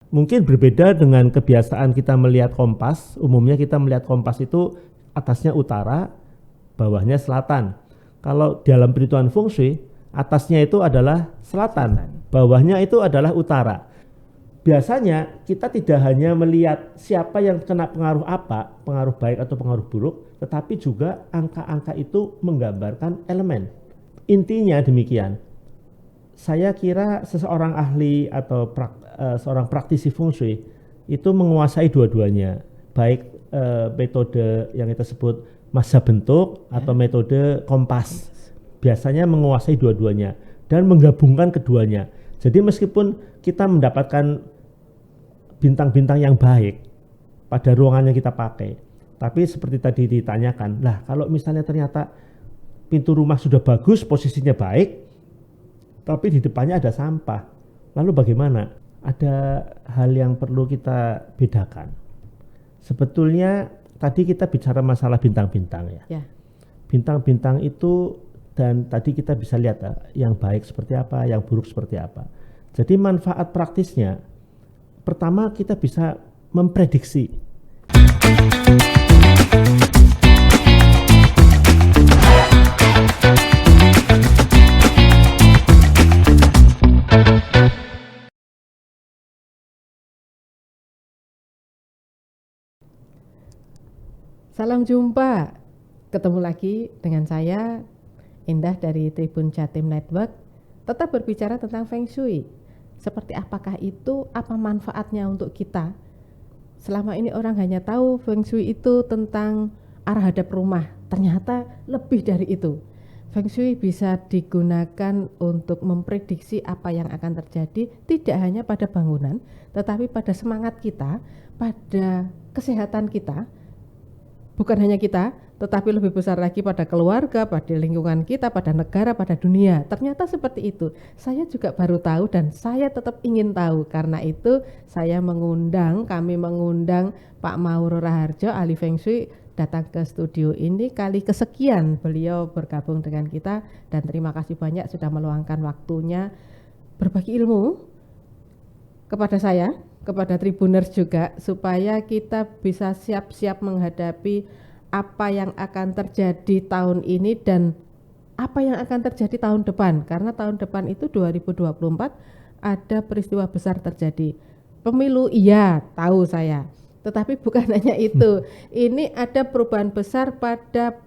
Mungkin berbeda dengan kebiasaan kita melihat kompas. Umumnya kita melihat kompas itu atasnya utara, bawahnya selatan. Kalau dalam perhitungan feng shui, atasnya itu adalah selatan, bawahnya itu adalah utara. Biasanya kita tidak hanya melihat siapa yang kena pengaruh apa, pengaruh baik atau pengaruh buruk, tetapi juga angka-angka itu menggambarkan elemen. Intinya demikian. Saya kira seseorang ahli atau seorang praktisi feng shui itu menguasai dua-duanya, baik metode yang kita sebut massa bentuk atau metode kompas. Biasanya menguasai dua-duanya dan menggabungkan keduanya. Jadi meskipun kita mendapatkan bintang-bintang yang baik pada ruangan yang kita pakai, tapi seperti tadi ditanyakan, lah kalau misalnya ternyata pintu rumah sudah bagus, posisinya baik, tapi di depannya ada sampah. Lalu bagaimana? Ada hal yang perlu kita bedakan. Sebetulnya tadi kita bicara masalah bintang-bintang ya. Bintang-bintang itu, dan tadi kita bisa lihat yang baik seperti apa, yang buruk seperti apa. Jadi manfaat praktisnya, pertama kita bisa memprediksi. Salam jumpa, ketemu lagi dengan saya Indah dari Tribun Jatim Network. Tetap berbicara tentang Feng Shui. Seperti apakah itu, apa manfaatnya untuk kita? Selama ini orang hanya tahu Feng Shui itu tentang arah hadap rumah. Ternyata lebih dari itu. Feng Shui bisa digunakan untuk memprediksi apa yang akan terjadi, tidak hanya pada bangunan, tetapi pada semangat kita, pada kesehatan kita. Bukan hanya kita, tetapi lebih besar lagi pada keluarga, pada lingkungan kita, pada negara, pada dunia. Ternyata seperti itu. Saya juga baru tahu dan saya tetap ingin tahu. Karena itu kami mengundang Pak Mauro Raharjo, ahli Feng Shui, datang ke studio ini. Kali kesekian beliau bergabung dengan kita. Dan terima kasih banyak sudah meluangkan waktunya berbagi ilmu kepada saya, kepada Tribuners juga, supaya kita bisa siap-siap menghadapi apa yang akan terjadi tahun ini dan apa yang akan terjadi tahun depan. Karena tahun depan itu 2024 ada peristiwa besar terjadi. Pemilu iya, tahu saya. Tetapi bukan hanya itu. Ini ada perubahan besar pada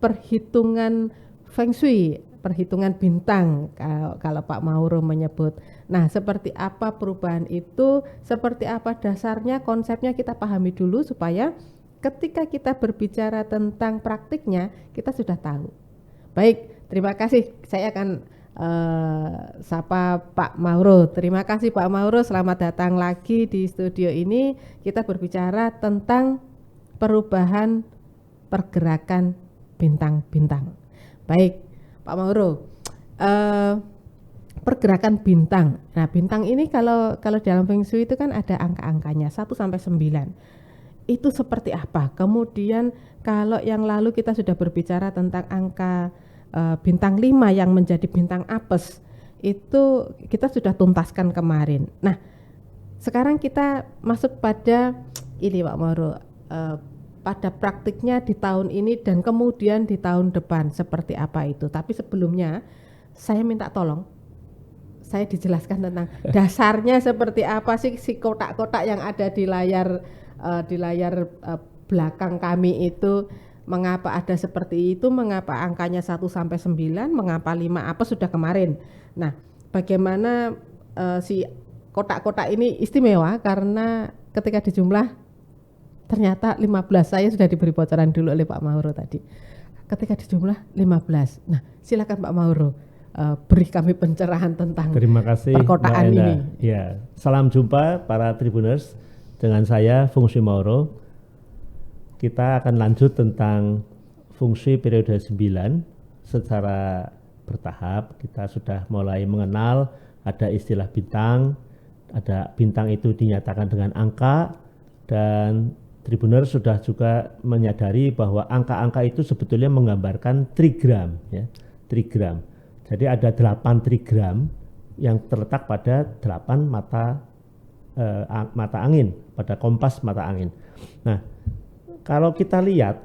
perhitungan Feng Shui, perhitungan bintang kalau Pak Mauro menyebut. Nah, seperti apa perubahan itu, seperti apa dasarnya, konsepnya kita pahami dulu supaya ketika kita berbicara tentang praktiknya kita sudah tahu. Baik, terima kasih. Saya akan sapa Pak Mauro. Terima kasih Pak Mauro, selamat datang lagi di studio ini. Kita berbicara tentang perubahan pergerakan bintang-bintang. Baik, Pak Mauro, pergerakan bintang. Nah, bintang ini kalau dalam Feng Shui itu kan ada angka-angkanya 1 sampai 9. Itu seperti apa? Kemudian kalau yang lalu kita sudah berbicara tentang angka bintang 5 yang menjadi bintang apes, itu kita sudah tuntaskan kemarin. Nah, sekarang kita masuk pada ini Pak Mauro, pada praktiknya di tahun ini dan kemudian di tahun depan seperti apa itu. Tapi sebelumnya saya minta tolong, saya dijelaskan tentang dasarnya seperti apa sih si kotak-kotak yang ada di layar belakang kami itu, mengapa ada seperti itu, mengapa angkanya 1 sampai 9, mengapa 5 apa sudah kemarin. Nah, bagaimana si kotak-kotak ini istimewa karena ketika dijumlah ternyata 15. Saya sudah diberi bocoran dulu oleh Pak Mauro tadi. Ketika dijumlah 15. Nah, silakan Pak Mauro. Beri kami pencerahan tentang Terima kasih, perkotaan ini. Ya, salam jumpa para Tribuners dengan saya Feng Shui Mauro. Kita akan lanjut tentang Feng Shui periode 9 secara bertahap. Kita sudah mulai mengenal ada istilah bintang, ada bintang itu dinyatakan dengan angka, dan Tribuners sudah juga menyadari bahwa angka-angka itu sebetulnya menggambarkan trigram ya, trigram. Jadi ada 8 trigram yang terletak pada 8 mata mata angin, pada kompas mata angin. Nah, kalau kita lihat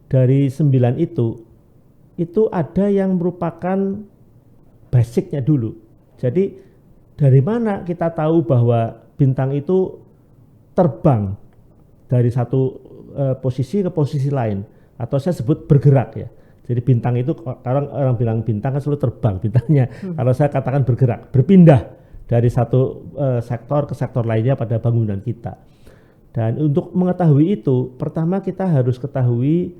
dari 9 itu ada yang merupakan basicnya dulu. Jadi dari mana kita tahu bahwa bintang itu terbang dari satu posisi ke posisi lain, atau saya sebut bergerak ya. Jadi bintang itu, orang bilang bintang kan selalu terbang bintangnya. Kalau saya katakan bergerak, berpindah dari satu sektor ke sektor lainnya pada bangunan kita. Dan untuk mengetahui itu, pertama kita harus ketahui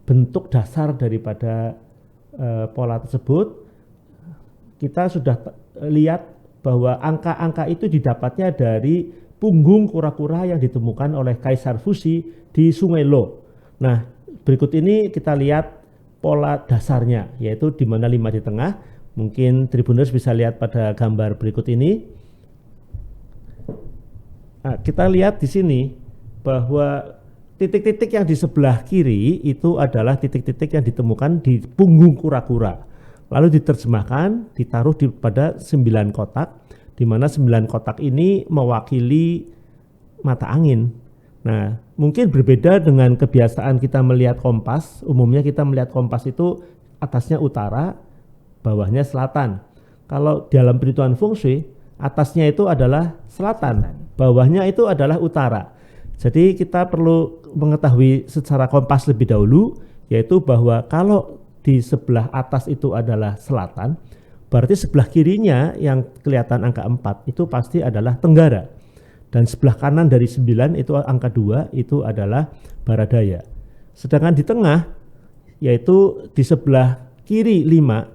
bentuk dasar daripada pola tersebut. Kita sudah lihat bahwa angka-angka itu didapatnya dari punggung kura-kura yang ditemukan oleh Kaisar Fusi di Sungai Lo. Nah, berikut ini kita lihat pola dasarnya, yaitu di mana 5 di tengah. Mungkin Tribuners bisa lihat pada gambar berikut ini. Nah, kita lihat di sini bahwa titik-titik yang di sebelah kiri itu adalah titik-titik yang ditemukan di punggung kura-kura. Lalu diterjemahkan, ditaruh pada 9 kotak, di mana 9 kotak ini mewakili mata angin. Nah, mungkin berbeda dengan kebiasaan kita melihat kompas. Umumnya kita melihat kompas itu atasnya utara, bawahnya selatan. Kalau dalam perhitungan feng shui, atasnya itu adalah selatan, bawahnya itu adalah utara. Jadi kita perlu mengetahui secara kompas lebih dahulu, yaitu bahwa kalau di sebelah atas itu adalah selatan, berarti sebelah kirinya yang kelihatan angka 4 itu pasti adalah tenggara. Dan sebelah kanan dari 9 itu angka 2 itu adalah barat daya. Sedangkan di tengah, yaitu di sebelah kiri 5,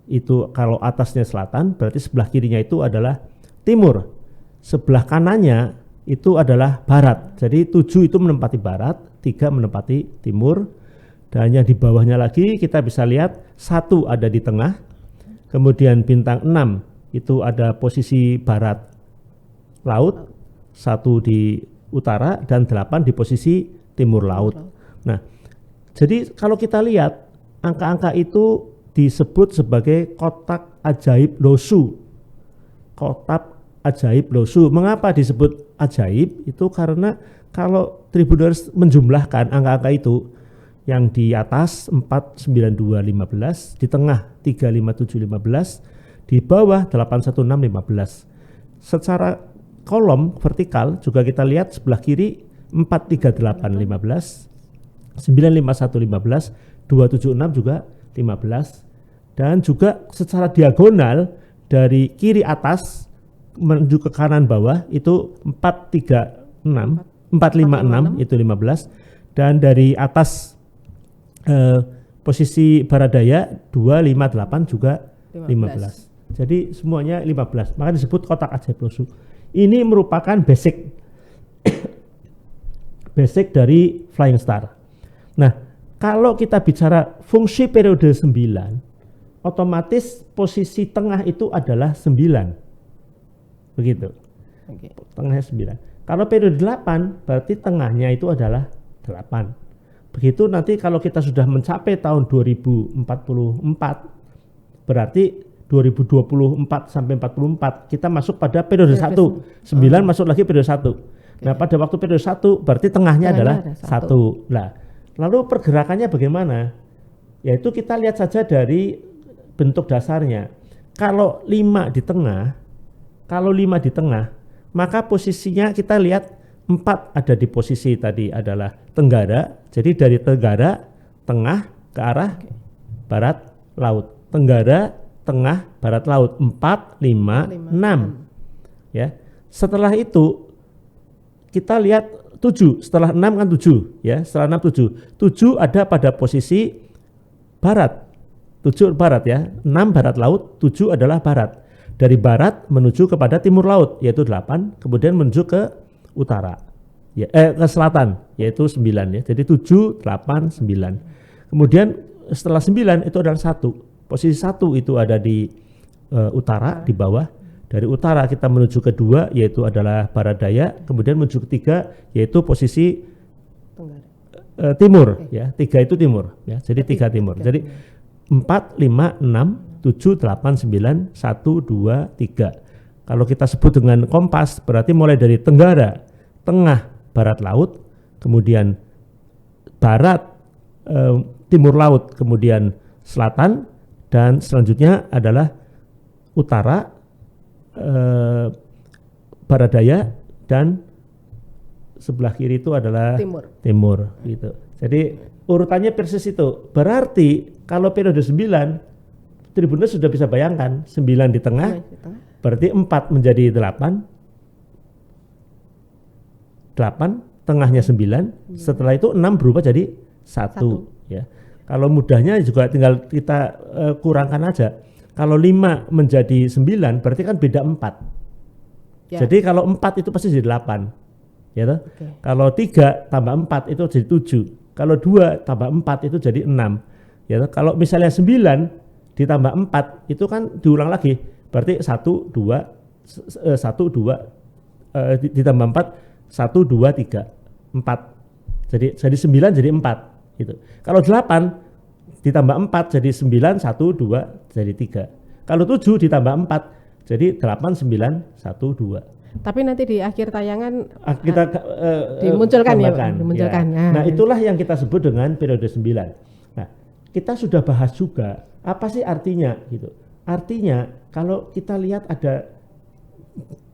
itu kalau atasnya selatan, berarti sebelah kirinya itu adalah timur. Sebelah kanannya itu adalah barat. Jadi 7 itu menempati barat, 3 menempati timur. Dan yang di bawahnya lagi kita bisa lihat 1 ada di tengah. Kemudian bintang 6 itu ada posisi barat laut, 1 di utara, dan 8 di posisi timur laut. Nah, jadi kalau kita lihat angka-angka itu disebut sebagai kotak ajaib Losu. Kotak ajaib Losu. Mengapa disebut ajaib? Itu karena kalau Tribuners menjumlahkan angka-angka itu, yang di atas 4, 9, 2, 15, di tengah 3, 5, 7, 15, di bawah 8, 1, 6, 15. Secara kolom vertikal juga kita lihat sebelah kiri 4, 3, 8, 15, 9, 5, 1, 15, 2, 7, 6 juga 15, dan juga secara diagonal dari kiri atas menuju ke kanan bawah itu 4, 3, 6, 4, 5, 6 itu 15, dan dari atas posisi barat daya 2, 5, 8 juga 15. Jadi semuanya 15, maka disebut kotak ajaib Losu. Ini merupakan basic basic dari Flying Star. Nah, kalau kita bicara fungsi periode 9, otomatis posisi tengah itu adalah 9. Begitu. Tengahnya 9. Kalau periode 8, berarti tengahnya itu adalah 8. Begitu nanti kalau kita sudah mencapai tahun 2044, berarti 2024 sampai 44 kita masuk pada periode 1. 9 masuk lagi periode 1. Nah, pada waktu periode 1 berarti tengahnya adalah 1. Nah, lalu pergerakannya bagaimana? Yaitu kita lihat saja dari bentuk dasarnya. Kalau 5 di tengah, maka posisinya kita lihat 4 ada di posisi tadi adalah tenggara. Jadi dari tenggara tengah ke arah barat laut. Tenggara tengah barat laut 4, 5, 6. Ya. Setelah itu kita lihat 7. Setelah 6 kan 7 ya. Setelah 6 7. 7 ada pada posisi barat. 7 barat ya. 6 barat laut, 7 adalah barat. Dari barat menuju kepada timur laut yaitu 8, kemudian menuju ke utara. Ya, ke selatan yaitu 9 ya. Jadi 7, 8, 9. Kemudian setelah 9 itu adalah 1. Posisi 1 itu ada di utara di bawah. Dari utara kita menuju ke 2 yaitu adalah barat daya, kemudian menuju ke 3 yaitu posisi timur ya. 3 itu timur ya. Jadi 3 timur. Jadi 4, 5, 6, 7, 8, 9, 1, 2, 3. Kalau kita sebut dengan kompas berarti mulai dari tenggara, tengah, barat laut, kemudian barat, timur laut, kemudian selatan, dan selanjutnya adalah utara, barat daya, dan sebelah kiri itu adalah timur gitu. Jadi urutannya persis itu. Berarti kalau periode 9, Tribuners sudah bisa bayangkan 9 di tengah, berarti 4 menjadi 8, tengahnya 9, setelah itu 6 berubah jadi 1 ya. Kalau mudahnya juga tinggal kita kurangkan aja. Kalau 5 menjadi 9 berarti kan beda 4. Ya. Jadi kalau 4 itu pasti jadi 8. Ya toh? Kalau 3 tambah 4 itu jadi 7. Kalau 2 tambah 4 itu jadi 6. Ya toh? Kalau misalnya 9 ditambah 4 itu kan diulang lagi. Berarti 1 2 ditambah 4 1 2 3 4. Jadi 9 jadi 4 gitu. Kalau 8 ditambah 4 jadi 9 1 2 jadi 3. Kalau 7 ditambah 4 jadi 8 9 1 2. Tapi nanti di akhir tayangan kita dimunculkan ya, dimunculkan. Ya. Nah, itulah yang kita sebut dengan periode 9. Nah, kita sudah bahas juga apa sih artinya gitu. Artinya kalau kita lihat ada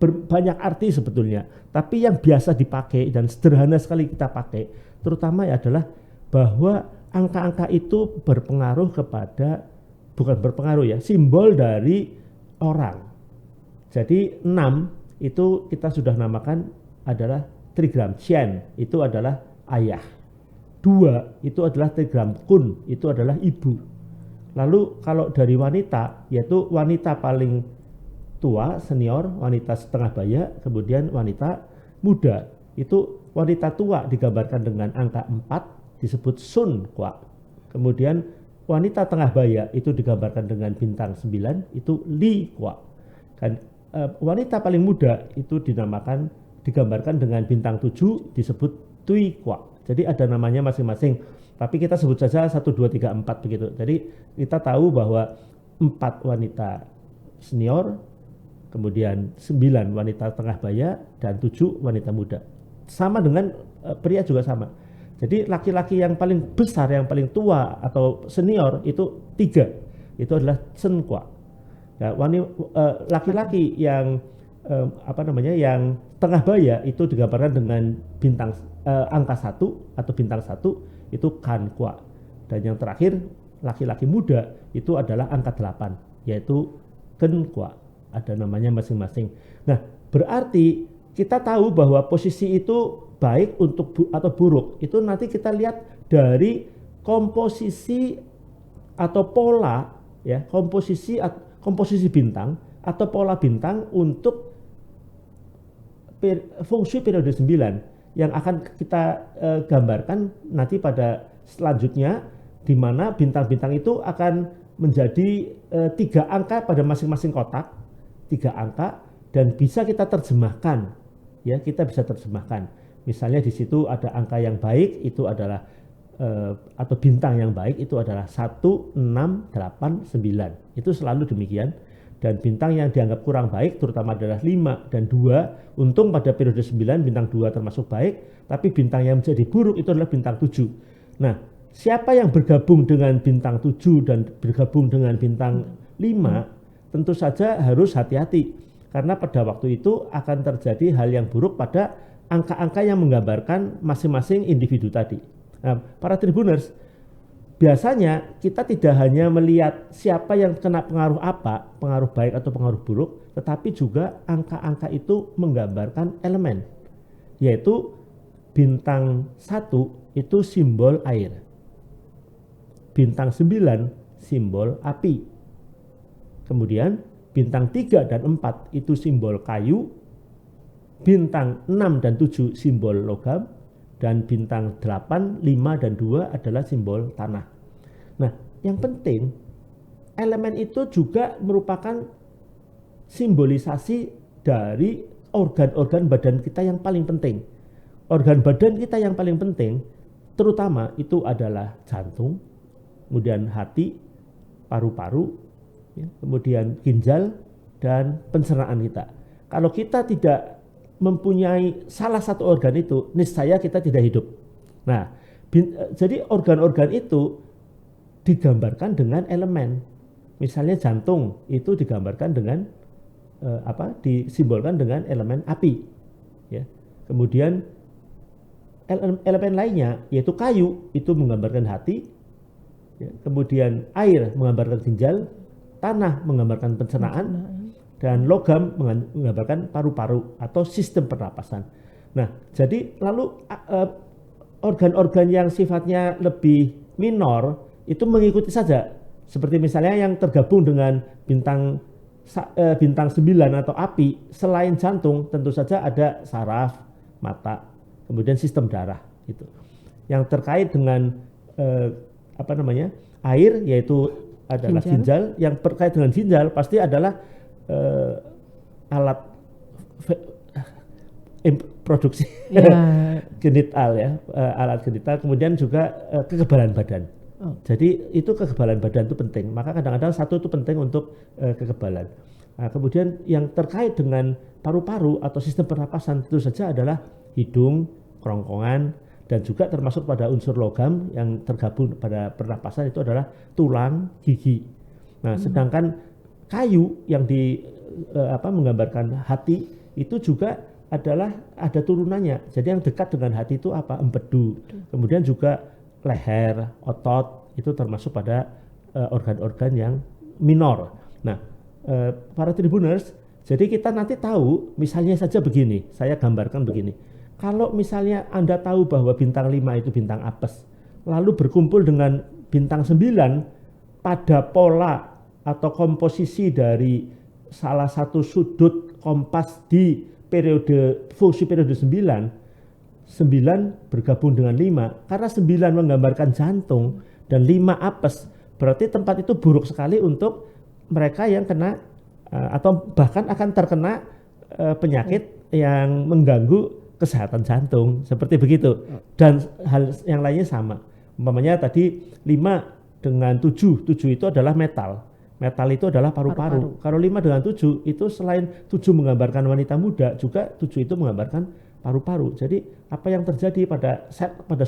banyak arti sebetulnya, tapi yang biasa dipakai dan sederhana sekali kita pakai, terutama adalah bahwa angka-angka itu berpengaruh kepada, bukan berpengaruh ya, simbol dari orang. Jadi 6 itu kita sudah namakan adalah trigram Chen, itu adalah ayah. 2 itu adalah trigram Kun, itu adalah ibu. Lalu kalau dari wanita, yaitu wanita paling tua, senior, wanita setengah baya, kemudian wanita muda. Itu wanita tua digambarkan dengan angka 4, disebut Sun Kwa. Kemudian wanita tengah baya itu digambarkan dengan bintang 9, itu Li Kwa. Dan wanita paling muda itu digambarkan dengan bintang 7, disebut Tui Kwa. Jadi ada namanya masing-masing, tapi kita sebut saja 1, 2, 3, 4 begitu. Jadi kita tahu bahwa 4 wanita senior, kemudian 9 wanita tengah baya, dan 7 wanita muda. Sama dengan pria juga sama. Jadi laki-laki yang paling besar, yang paling tua atau senior itu 3, itu adalah Sen Kwa. Ya, laki-laki yang yang tengah baya itu digambarkan dengan bintang angka 1 atau bintang 1, itu Kan Kwa. Dan yang terakhir laki-laki muda itu adalah angka 8, yaitu Gen Kwa. Ada namanya masing-masing. Nah, berarti kita tahu bahwa posisi itu baik untuk atau buruk itu nanti kita lihat dari komposisi atau pola ya, komposisi bintang atau pola bintang untuk feng shui periode 9 yang akan kita gambarkan nanti pada selanjutnya, di mana bintang-bintang itu akan menjadi 3 angka pada masing-masing kotak, 3 angka, dan bisa kita terjemahkan ya, kita bisa terjemahkan. Misalnya di situ ada angka yang baik itu adalah atau bintang yang baik itu adalah 1, 6, 8, 9. Itu selalu demikian. Dan bintang yang dianggap kurang baik terutama adalah 5 dan 2. Untung pada periode 9 bintang 2 termasuk baik, tapi bintang yang menjadi buruk itu adalah bintang 7. Nah, siapa yang bergabung dengan bintang 7 dan bergabung dengan bintang 5 tentu saja harus hati-hati, karena pada waktu itu akan terjadi hal yang buruk pada angka-angka yang menggambarkan masing-masing individu tadi. Nah, para Tribuners, biasanya kita tidak hanya melihat siapa yang kena pengaruh apa, pengaruh baik atau pengaruh buruk, tetapi juga angka-angka itu menggambarkan elemen, yaitu bintang 1 itu simbol air, bintang 9 simbol api, kemudian bintang 3 dan 4 itu simbol kayu, bintang 6 dan 7 simbol logam, dan bintang 8, 5, dan 2 adalah simbol tanah. Nah, yang penting elemen itu juga merupakan simbolisasi dari organ-organ badan kita yang paling penting. Organ badan kita yang paling penting terutama itu adalah jantung, kemudian hati, paru-paru, ya, kemudian ginjal, dan pencernaan kita. Kalau kita tidak mempunyai salah satu organ itu, niscaya kita tidak hidup. Nah, jadi organ-organ itu digambarkan dengan elemen. Misalnya jantung itu digambarkan dengan disimbolkan dengan elemen api. Ya. Kemudian elemen lainnya yaitu kayu itu menggambarkan hati. Ya. Kemudian air menggambarkan ginjal, tanah menggambarkan pencernaan, dan logam menggambarkan paru-paru atau sistem pernapasan. Nah, jadi lalu organ-organ yang sifatnya lebih minor itu mengikuti saja. Seperti misalnya yang tergabung dengan bintang 9 atau api, selain jantung tentu saja ada saraf, mata, kemudian sistem darah itu. Yang terkait dengan air yaitu adalah ginjal. Yang terkait dengan ginjal pasti adalah alat produksi genital ya, alat genital, kemudian juga kekebalan badan. Jadi itu kekebalan badan itu penting, maka kadang-kadang satu itu penting untuk kekebalan. Nah, kemudian yang terkait dengan paru-paru atau sistem pernapasan tentu saja adalah hidung, kerongkongan, dan juga termasuk pada unsur logam yang tergabung pada pernapasan itu adalah tulang, gigi. Nah, sedangkan kayu yang menggambarkan hati itu juga adalah ada turunannya. Jadi yang dekat dengan hati itu empedu. Kemudian juga leher, otot itu termasuk pada organ-organ yang minor. Nah, para tribuners, jadi kita nanti tahu misalnya saja begini, saya gambarkan begini. Kalau misalnya Anda tahu bahwa bintang 5 itu bintang apes, lalu berkumpul dengan bintang 9 pada pola atau komposisi dari salah satu sudut kompas di fungsi periode 9 bergabung dengan 5, karena 9 menggambarkan jantung dan 5 apes, berarti tempat itu buruk sekali untuk mereka yang kena atau bahkan akan terkena penyakit yang mengganggu kesehatan jantung, seperti begitu. Dan hal yang lainnya sama, umpamanya tadi 5 dengan 7 itu adalah metal itu adalah paru-paru. Kalau 5 dengan 7 itu selain 7 menggambarkan wanita muda, juga 7 itu menggambarkan paru-paru. Jadi apa yang terjadi pada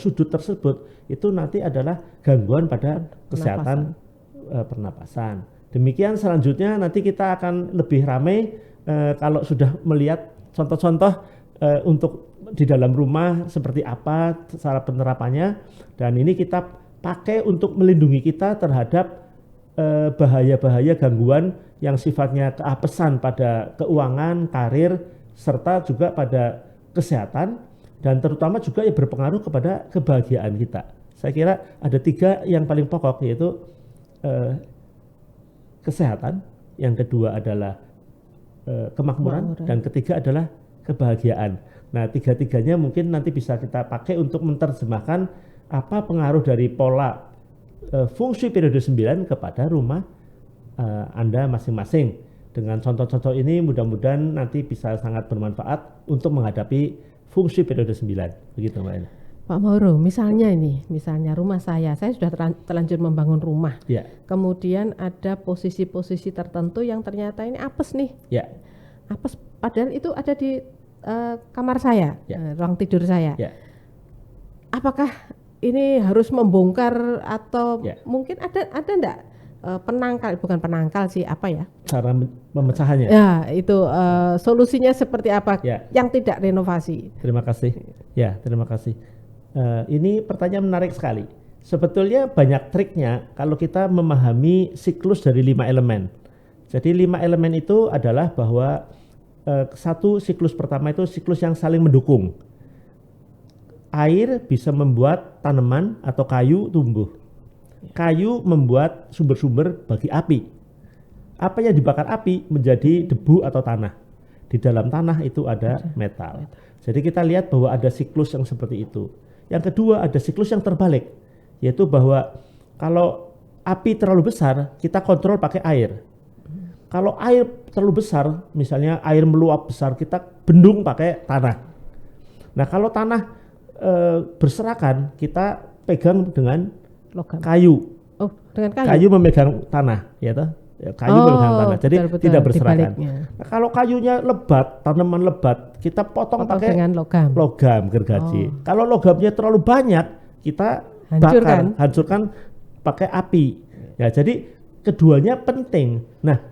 sudut tersebut itu nanti adalah gangguan pada kesehatan pernapasan. Demikian selanjutnya nanti kita akan lebih ramai kalau sudah melihat contoh-contoh untuk di dalam rumah seperti apa cara penerapannya, dan ini kita pakai untuk melindungi kita terhadap bahaya-bahaya gangguan yang sifatnya keapesan pada keuangan, karir, serta juga pada kesehatan, dan terutama juga yang berpengaruh kepada kebahagiaan kita. Saya kira ada 3 yang paling pokok, yaitu kesehatan, yang kedua adalah kemakmuran, dan ketiga adalah kebahagiaan. Nah, 3-tiganya mungkin nanti bisa kita pakai untuk menerjemahkan apa pengaruh dari pola fungsi periode 9 kepada rumah Anda masing-masing. Dengan contoh-contoh ini mudah-mudahan nanti bisa sangat bermanfaat untuk menghadapi fungsi periode 9. Begitu Mbak Ena. Pak Mauro, misalnya rumah saya sudah terlanjur membangun rumah. Ya. Kemudian ada posisi-posisi tertentu yang ternyata ini apes nih. Ya. Apes, padahal itu ada di kamar saya, ruang tidur saya. Ya. Apakah ini harus membongkar atau mungkin ada enggak penangkal, bukan penangkal sih, apa ya? Cara pemecahannya. Ya, itu solusinya seperti apa yang tidak renovasi? Terima kasih. Ya, terima kasih. Ini pertanyaan menarik sekali. Sebetulnya banyak triknya kalau kita memahami siklus dari 5 elemen. Jadi 5 elemen itu adalah bahwa satu siklus pertama itu siklus yang saling mendukung. Air bisa membuat tanaman atau kayu tumbuh. Kayu membuat sumber-sumber bagi api. Apa yang dibakar api menjadi debu atau tanah. Di dalam tanah itu ada metal. Jadi kita lihat bahwa ada siklus yang seperti itu. Yang kedua ada siklus yang terbalik, yaitu bahwa kalau api terlalu besar kita kontrol pakai air. Kalau air terlalu besar, misalnya air meluap besar, kita bendung pakai tanah. Nah, kalau tanah berserakan, kita pegang dengan logam, kayu. Oh, dengan kayu. Kayu memegang tanah, ya toh. Kayu memegang tanah, jadi betul-betul, tidak berserakan. dibaliknya. Nah, kalau kayunya lebat, tanaman lebat, kita potong pakai dengan logam. gergaji. Kalau logamnya terlalu banyak, kita hancurkan pakai api. Ya, jadi keduanya penting. Nah,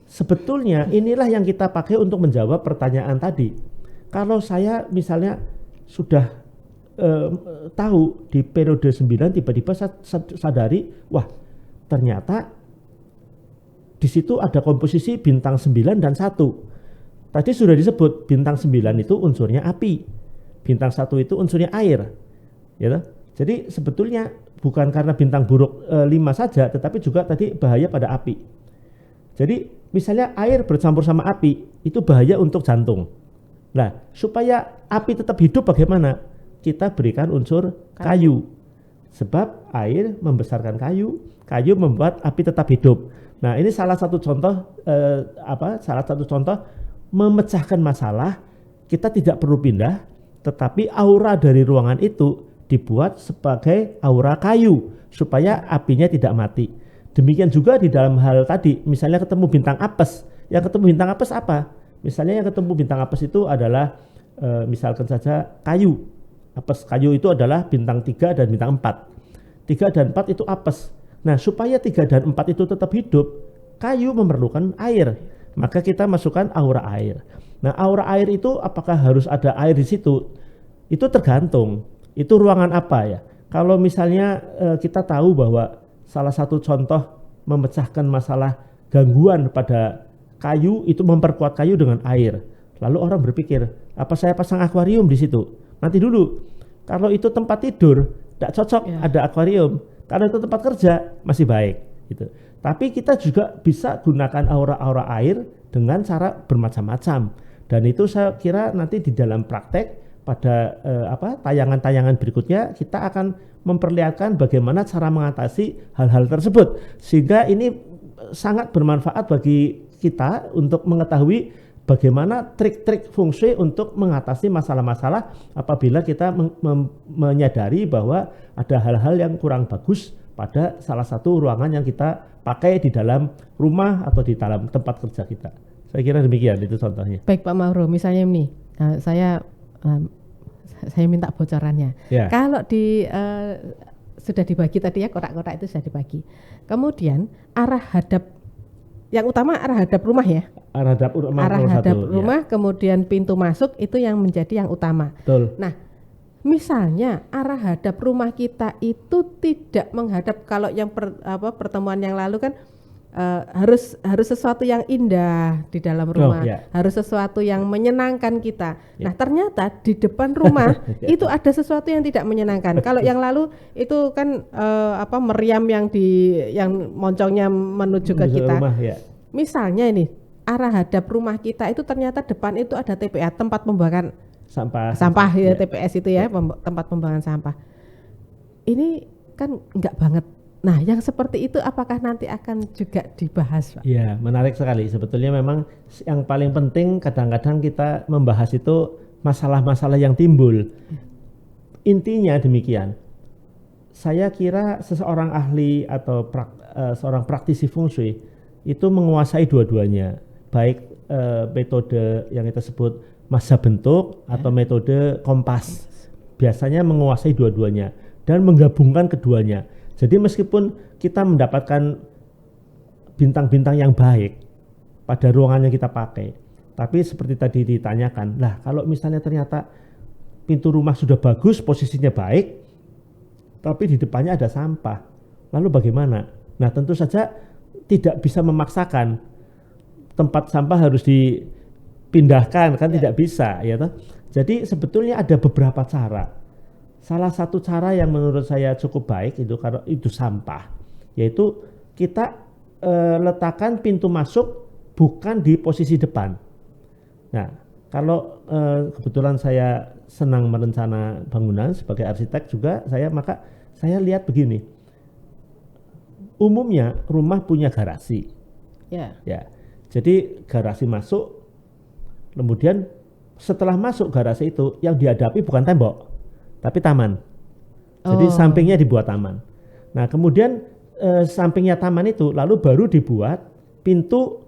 sebetulnya inilah yang kita pakai untuk menjawab pertanyaan tadi. Kalau saya misalnya sudah tahu di periode 9 tiba-tiba saya sadari, wah ternyata di situ ada komposisi bintang 9 dan 1. Tadi sudah disebut bintang 9 itu unsurnya api. Bintang 1 itu unsurnya air. Ya, jadi sebetulnya bukan karena bintang buruk 5 saja, tetapi juga tadi bahaya pada api. Jadi misalnya air bercampur sama api, itu bahaya untuk jantung. Nah, supaya api tetap hidup bagaimana? Kita berikan unsur kayu. Sebab air membesarkan kayu, kayu membuat api tetap hidup. Nah, ini salah satu contoh memecahkan masalah. Kita tidak perlu pindah, tetapi aura dari ruangan itu dibuat sebagai aura kayu supaya apinya tidak mati. Demikian juga di dalam hal tadi, misalnya ketemu bintang apes. Yang ketemu bintang apes apa? Misalnya yang ketemu bintang apes itu adalah misalkan saja kayu. Apes kayu itu adalah bintang 3 dan bintang 4. 3 dan 4 itu apes. Nah, supaya 3 dan 4 itu tetap hidup, kayu memerlukan air. Maka kita masukkan aura air. Nah, aura air itu apakah harus ada air di situ? Itu tergantung. Itu ruangan apa ya? Kalau misalnya kita tahu bahwa salah satu contoh memecahkan masalah gangguan pada kayu itu memperkuat kayu dengan air. Lalu orang berpikir, apa saya pasang akuarium di situ? Nanti dulu. Kalau itu tempat tidur, tidak cocok ada akuarium. Kalau itu tempat kerja masih baik gitu. Tapi kita juga bisa gunakan aura-aura air dengan cara bermacam-macam. Dan itu saya kira nanti di dalam praktek pada tayangan-tayangan berikutnya kita akan memperlihatkan bagaimana cara mengatasi hal-hal tersebut. Sehingga ini sangat bermanfaat bagi kita untuk mengetahui bagaimana trik-trik feng shui untuk mengatasi masalah-masalah apabila kita menyadari bahwa ada hal-hal yang kurang bagus pada salah satu ruangan yang kita pakai di dalam rumah atau di dalam tempat kerja kita. Saya kira demikian itu contohnya. Baik Pak Mauro, misalnya ini saya minta bocorannya. Ya. Kalau sudah dibagi tadi ya, kotak-kotak itu sudah dibagi. Kemudian arah hadap yang utama arah hadap rumah ya. Arah hadap rumah, kemudian pintu masuk itu yang menjadi yang utama. Betul. Nah, misalnya arah hadap rumah kita itu tidak menghadap, kalau yang pertemuan yang lalu kan harus sesuatu yang indah di dalam rumah, harus sesuatu yang menyenangkan kita. Nah, ternyata di depan rumah itu ada sesuatu yang tidak menyenangkan. Kalau yang lalu itu kan meriam yang moncongnya menuju ke kita. Rumah, Misalnya ini arah hadap rumah kita itu ternyata depan itu ada TPA, tempat pembuangan sampah ya, TPS itu ya, tempat pembuangan sampah. Ini kan enggak banget. Nah, yang seperti itu apakah nanti akan juga dibahas, Pak? Ya, menarik sekali. Sebetulnya memang yang paling penting kadang-kadang kita membahas itu masalah-masalah yang timbul. Intinya demikian. Saya kira seseorang ahli atau seorang praktisi feng shui itu menguasai dua-duanya. Baik metode yang kita sebut masa bentuk atau metode kompas. Biasanya menguasai dua-duanya dan menggabungkan keduanya. Jadi meskipun kita mendapatkan bintang-bintang yang baik pada ruangan yang kita pakai, tapi seperti tadi ditanyakan, lah kalau misalnya ternyata pintu rumah sudah bagus, posisinya baik, tapi di depannya ada sampah, lalu bagaimana? Nah, tentu saja tidak bisa memaksakan tempat sampah harus dipindahkan, kan tidak bisa, ya toh. Jadi sebetulnya ada beberapa cara. Salah satu cara yang menurut saya cukup baik itu kalau itu sampah, yaitu kita letakkan pintu masuk bukan di posisi depan. Nah, kalau kebetulan saya senang merencana bangunan sebagai arsitek juga, maka saya lihat begini. Umumnya rumah punya garasi, ya. Jadi garasi masuk, kemudian setelah masuk garasi itu yang dihadapi bukan tembok, tapi taman. Jadi sampingnya dibuat taman. Nah, kemudian sampingnya taman itu lalu baru dibuat pintu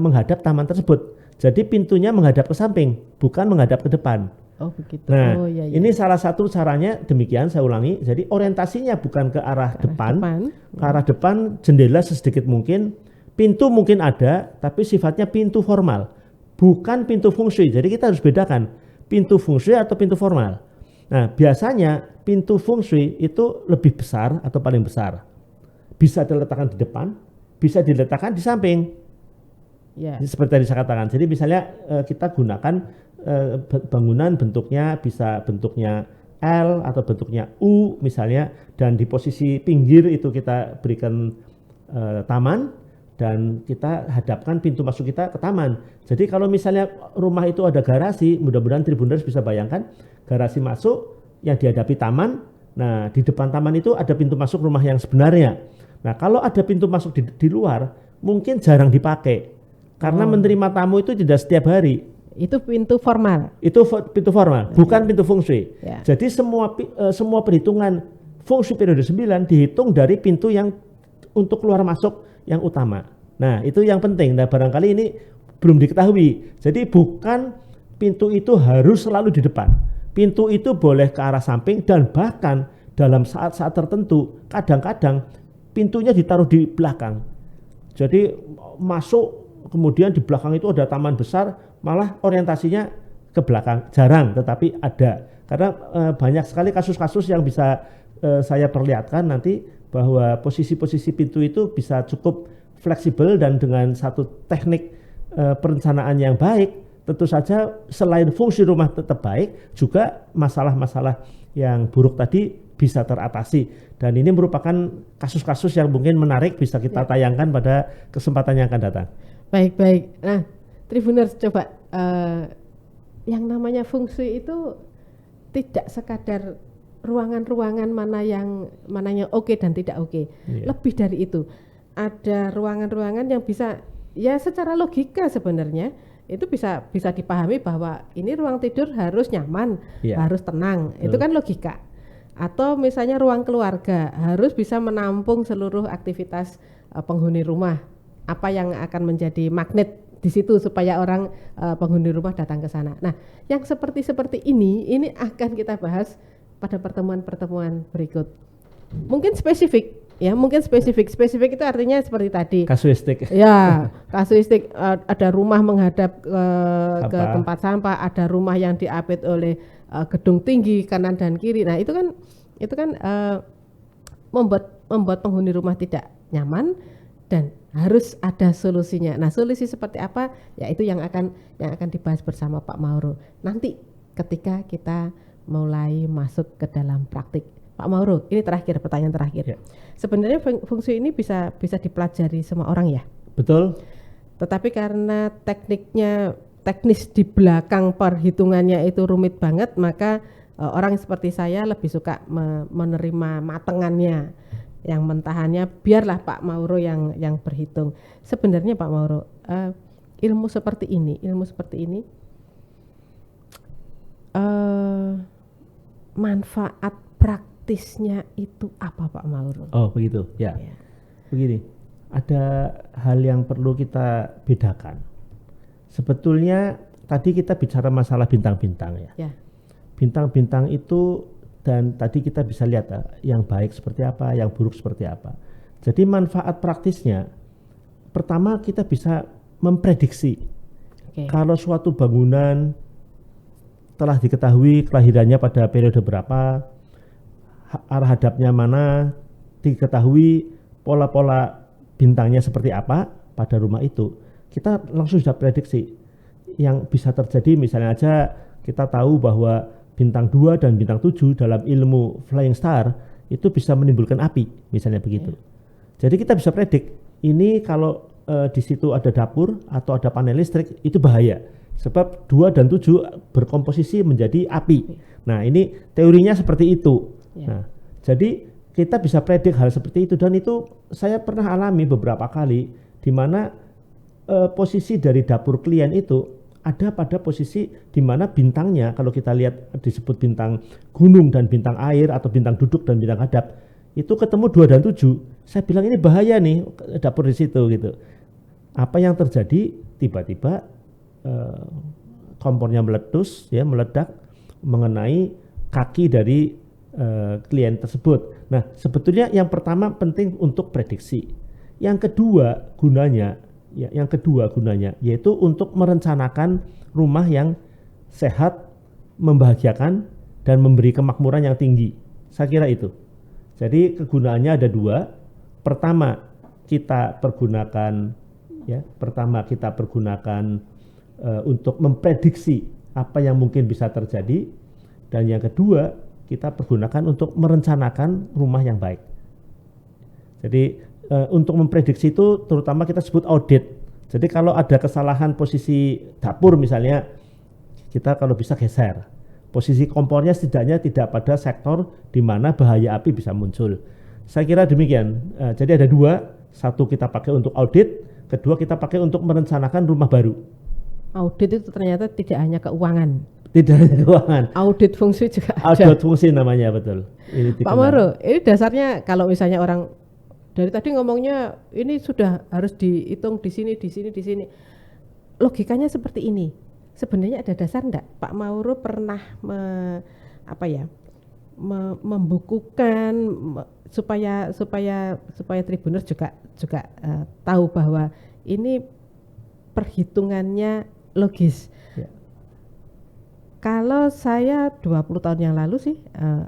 menghadap taman tersebut. Jadi pintunya menghadap ke samping, bukan menghadap ke depan. Oh begitu. Nah, Oh, iya, iya. ini salah satu caranya demikian, saya ulangi. Jadi orientasinya bukan ke arah depan, ke arah depan, jendela sesedikit mungkin, pintu mungkin ada, tapi sifatnya pintu formal, bukan pintu feng shui. Jadi kita harus bedakan pintu feng shui atau pintu formal. Nah, biasanya pintu feng shui itu lebih besar atau paling besar. Bisa diletakkan di depan, bisa diletakkan di samping. Ya. Seperti tadi saya katakan. Jadi misalnya kita gunakan bangunan bentuknya bisa bentuknya L atau bentuknya U misalnya, dan di posisi pinggir itu kita berikan taman, dan kita hadapkan pintu masuk kita ke taman. Jadi kalau misalnya rumah itu ada garasi, mudah-mudahan Tribuners bisa bayangkan garasi masuk yang dihadapi taman. Nah, di depan taman itu ada pintu masuk rumah yang sebenarnya. Nah, kalau ada pintu masuk di luar, mungkin jarang dipakai karena menerima tamu itu tidak setiap hari. Itu pintu formal. Itu pintu formal, bukan pintu feng shui. Ya. Jadi semua perhitungan feng shui periode 9 dihitung dari pintu yang untuk keluar masuk yang utama. Nah, itu yang penting. Nah, barangkali ini belum diketahui. Jadi bukan pintu itu harus selalu di depan. Pintu itu boleh ke arah samping, dan bahkan dalam saat-saat tertentu kadang-kadang pintunya ditaruh di belakang. Jadi masuk, kemudian di belakang itu ada taman besar, malah orientasinya ke belakang. Jarang, tetapi ada. Karena banyak sekali kasus-kasus yang bisa saya perlihatkan nanti, bahwa posisi-posisi pintu itu bisa cukup fleksibel, dan dengan satu teknik perencanaan yang baik, tentu saja selain fungsi rumah tetap baik, juga masalah-masalah yang buruk tadi bisa teratasi. Dan ini merupakan kasus-kasus yang mungkin menarik, bisa kita tayangkan pada kesempatan yang akan datang. Baik. Nah, Tribuners coba, yang namanya feng shui itu tidak sekadar ruangan-ruangan mana yang oke dan tidak oke. Lebih dari itu. Ada ruangan-ruangan yang bisa, ya secara logika sebenarnya itu bisa dipahami bahwa ini ruang tidur harus nyaman, harus tenang. Itu kan logika. Atau misalnya ruang keluarga harus bisa menampung seluruh aktivitas penghuni rumah. Apa yang akan menjadi magnet di situ supaya orang penghuni rumah datang ke sana. Nah, yang seperti ini akan kita bahas pada pertemuan-pertemuan berikut. Mungkin spesifik. Spesifik itu artinya seperti tadi. Kasuistik. Ya, kasuistik. Ada rumah menghadap ke tempat sampah, ada rumah yang diapit oleh gedung tinggi kanan dan kiri. Nah, itu kan membuat penghuni rumah tidak nyaman, dan harus ada solusinya. Nah, solusi seperti apa? Ya itu yang akan dibahas bersama Pak Mauro nanti ketika kita mulai masuk ke dalam praktik. Pak Mauro, ini pertanyaan terakhir. Ya. Sebenarnya feng shui ini bisa dipelajari semua orang ya? Betul. Tetapi karena teknis di belakang perhitungannya itu rumit banget, maka orang seperti saya lebih suka menerima matengannya, yang mentahannya biarlah Pak Mauro yang berhitung. Sebenarnya Pak Mauro, ilmu seperti ini manfaat praktisnya itu apa Pak Mauro? Oh begitu ya. Begini, ada hal yang perlu kita bedakan. Sebetulnya tadi kita bicara masalah bintang-bintang ya. Bintang-bintang itu, dan tadi kita bisa lihat yang baik seperti apa, yang buruk seperti apa. Jadi manfaat praktisnya, pertama kita bisa memprediksi. Kalau suatu bangunan telah diketahui kelahirannya pada periode berapa, arah hadapnya mana, diketahui pola-pola bintangnya seperti apa pada rumah itu, kita langsung sudah prediksi yang bisa terjadi. Misalnya aja kita tahu bahwa bintang 2 dan bintang 7 dalam ilmu flying star itu bisa menimbulkan api, misalnya begitu. Jadi kita bisa predik, ini kalau di situ ada dapur atau ada panel listrik, itu bahaya. Sebab 2 dan 7 berkomposisi menjadi api. Nah, ini teorinya seperti itu. Nah, jadi kita bisa predik hal seperti itu, dan itu saya pernah alami beberapa kali, di mana posisi dari dapur klien itu ada pada posisi di mana bintangnya, kalau kita lihat disebut bintang gunung dan bintang air, atau bintang duduk dan bintang hadap, itu ketemu 2 dan 7. Saya bilang ini bahaya nih dapur di situ gitu. Apa yang terjadi? Tiba-tiba kompornya meledak mengenai kaki dari klien tersebut. Nah, sebetulnya yang pertama penting untuk prediksi. Yang kedua gunanya yaitu untuk merencanakan rumah yang sehat, membahagiakan, dan memberi kemakmuran yang tinggi. Saya kira itu. Jadi kegunaannya ada dua. Pertama kita pergunakan untuk memprediksi apa yang mungkin bisa terjadi, dan yang kedua kita pergunakan untuk merencanakan rumah yang baik. Jadi untuk memprediksi itu terutama kita sebut audit. Jadi kalau ada kesalahan posisi dapur misalnya, kita kalau bisa geser. Posisi kompornya setidaknya tidak pada sektor di mana bahaya api bisa muncul. Saya kira demikian. Jadi ada dua, satu kita pakai untuk audit, kedua kita pakai untuk merencanakan rumah baru. Audit itu ternyata tidak hanya keuangan. Tidak hanya keuangan. Audit fungsi juga ada. Audit fungsi namanya, betul. Pak Mauro, ini dasarnya kalau misalnya orang dari tadi ngomongnya ini sudah harus dihitung di sini. Logikanya seperti ini. Sebenarnya ada dasar enggak? Pak Mauro pernah membukukan supaya Tribuners juga tahu bahwa ini perhitungannya logis. Ya. Kalau saya 20 tahun yang lalu sih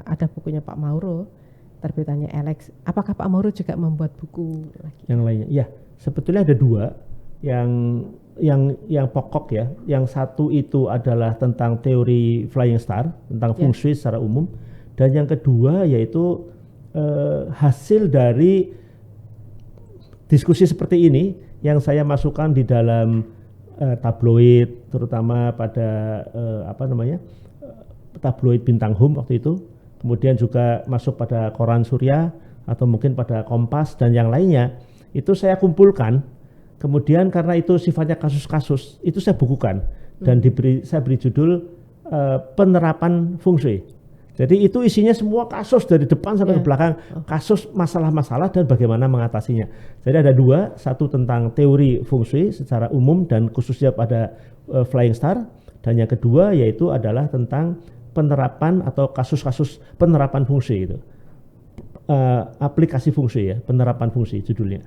ada bukunya Pak Mauro, terbitannya Alex. Apakah Pak Mauro juga membuat buku lagi? Yang lainnya? Ya, sebetulnya ada dua yang pokok ya. Yang satu itu adalah tentang teori Flying Star, tentang feng shui secara umum, dan yang kedua yaitu hasil dari diskusi seperti ini yang saya masukkan di dalam tabloid, terutama pada tabloid Bintang Home waktu itu, kemudian juga masuk pada koran Surya atau mungkin pada Kompas dan yang lainnya. Itu saya kumpulkan, kemudian karena itu sifatnya kasus-kasus, itu saya bukukan dan saya beri judul penerapan feng shui. Jadi itu isinya semua kasus dari depan sampai ke belakang, kasus masalah-masalah dan bagaimana mengatasinya. Jadi ada dua, satu tentang teori feng shui secara umum dan khususnya pada Flying Star, dan yang kedua yaitu adalah tentang penerapan atau kasus-kasus penerapan feng shui itu. Aplikasi feng shui ya, penerapan feng shui judulnya.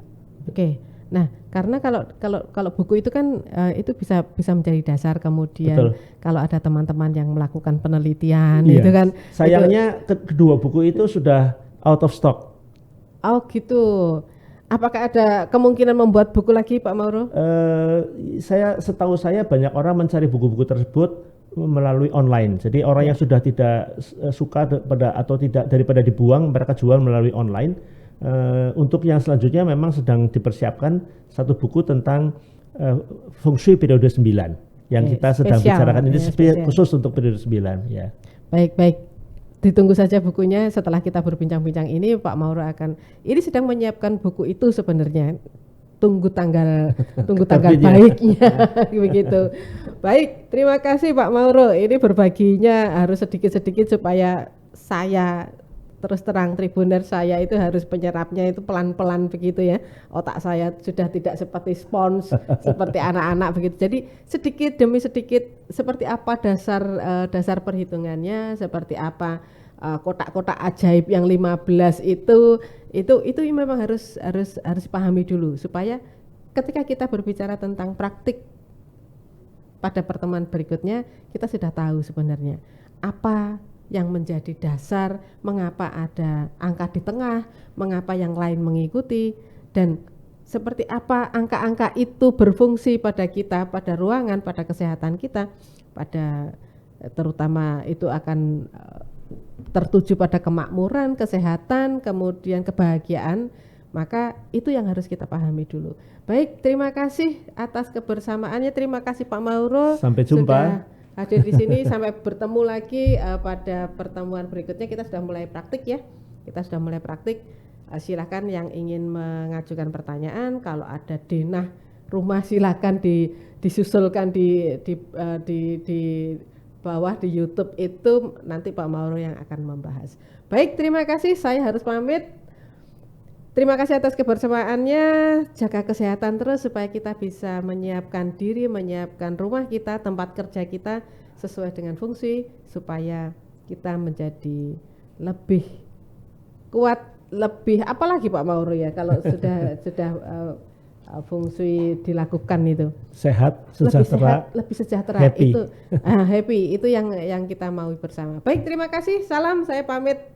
Oke. Nah, karena kalau buku itu kan itu bisa menjadi dasar kemudian. Betul. Kalau ada teman-teman yang melakukan penelitian itu kan. Sayangnya kedua buku itu sudah out of stock. Oh gitu. Apakah ada kemungkinan membuat buku lagi Pak Mauro? Setahu saya banyak orang mencari buku-buku tersebut melalui online. Jadi orang yang sudah tidak suka daripada dibuang, mereka jual melalui online. Untuk yang selanjutnya memang sedang dipersiapkan satu buku tentang feng shui periode 9 yang kita sedang bicarakan ini khusus untuk periode 9 ya. Baik. Ditunggu saja bukunya. Setelah kita berbincang-bincang ini Pak Mauro ini sedang menyiapkan buku itu sebenarnya. Tunggu tanggal baiknya begitu. Baik, terima kasih Pak Mauro. Ini berbaginya harus sedikit-sedikit supaya saya terus terang Tribuners, saya itu harus penyerapnya itu pelan-pelan begitu ya. Otak saya sudah tidak seperti spons seperti anak-anak begitu. Jadi sedikit demi sedikit seperti apa dasar perhitungannya, seperti apa kotak-kotak ajaib yang 15 itu memang harus pahami dulu supaya ketika kita berbicara tentang praktik pada pertemuan berikutnya kita sudah tahu sebenarnya apa yang menjadi dasar mengapa ada angka di tengah, mengapa yang lain mengikuti, dan seperti apa angka-angka itu berfungsi pada kita, pada ruangan, pada kesehatan kita, pada terutama itu akan tertuju pada kemakmuran, kesehatan, kemudian kebahagiaan, maka itu yang harus kita pahami dulu. Baik, terima kasih atas kebersamaannya, terima kasih Pak Mauro. Sampai jumpa. Hadir di sini. Sampai bertemu lagi pada pertemuan berikutnya. Kita sudah mulai praktik ya. Silakan yang ingin mengajukan pertanyaan, kalau ada denah rumah silakan disusulkan di bawah di YouTube itu, nanti Pak Mauro yang akan membahas. Baik, terima kasih. Saya harus pamit. Terima kasih atas kebersamaannya. Jaga kesehatan terus supaya kita bisa menyiapkan diri, menyiapkan rumah kita, tempat kerja kita sesuai dengan fungsi supaya kita menjadi lebih kuat, lebih apalagi Pak Mauro ya kalau sudah fungsi dilakukan itu. Sehat, lebih sejahtera happy. Itu happy itu yang kita mau bersama. Baik, terima kasih. Salam, saya pamit.